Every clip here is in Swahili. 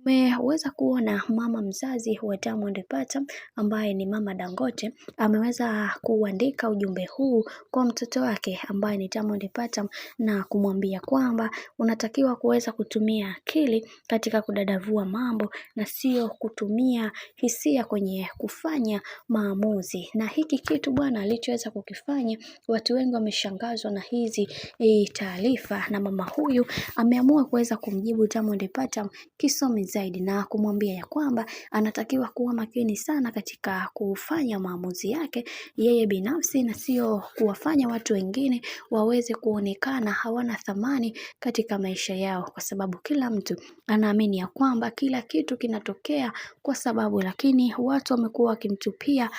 Umeweza kuona mama mzazi wa Diamond Platnumz ambaye ni Mama Dangote ameweza kuandika ujumbe huu kwa mtoto wake ambaye ni Diamond Platnumz na kumwambia kwamba unatakiwa kuweza kutumia akili katika kudadavua mambo na sio kutumia hisia kwenye kufanya maamuzi. Na hiki kitu bwana alichoweza kukifanya, watu wengi wameshangazwa na hizi taarifa, na mama huyu ameamua kuweza kumjibu Diamond Platnumz kisomi zaidi na kumwambia ya kwamba anatakiwa kuwa makini sana katika kufanya maamuzi yake yeye binafsi na sio kuwafanya watu wengine waweze kuonekana hawana thamani katika maisha yao, kwa sababu kila mtu anaamini ya kwamba kila kitu kinatokea kwa sababu, lakini watu wamekuwa wakimtupia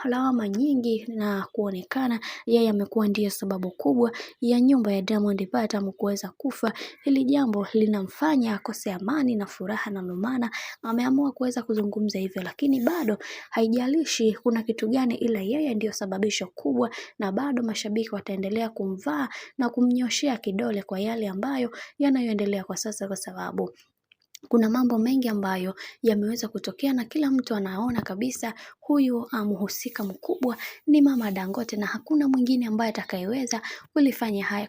lawama nyingi na kuonekana yeye amekuwa ndiyo sababu kubwa ya nyumba ya Diamond Platnumz kuweza kufa. Hili jambo linamfanya akose amani na furaha, na ndio maana ameamua kuweza kuzungumza hivyo, lakini bado haijalishi kuna kitu gani, ila yeye ndiyo sababisho kubwa, na bado mashabiki wataendelea kumvaa na kumnyoshea kidole kwa yale ambayo yanayoendelea kwa sasa, kwa sababu kuna mambo mengi ambayo yameweza kutokea na kila mtu anaona kabisa huyu mhusika mkubwa ni Mama Dangote na hakuna mwingine ambaye atakayeweza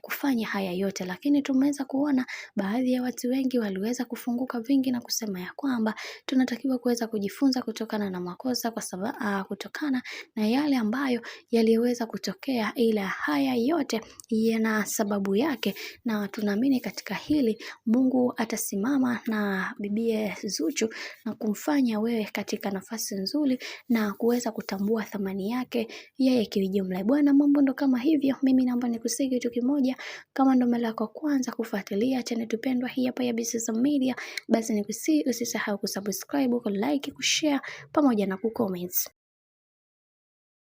kufanya haya yote. Lakini tumeweza kuona baadhi ya watu wengi waliweza kufunguka vingi na kusema ya kwamba tunatakiwa kuweza kujifunza kutokana na makosa, kwa sababu kutokana na yale ambayo yaliweza kutokea, ila haya yote yana sababu yake, na tunaamini katika hili Mungu atasimama na bibie Zuchu na kumfanya wewe katika nafasi nzuri na kuweza kutambua thamani yake yeye kiujumla. Bwana, mambo ndo kama hivyo. Mimi naomba nikusii kitu kimoja, kama ndo mara yako kwanza kufuatilia channel tupendwa hii hapa ya Bizeeza Media, basi nikusii usisahau kusubscribe, ku like, kushare pamoja na kucomment.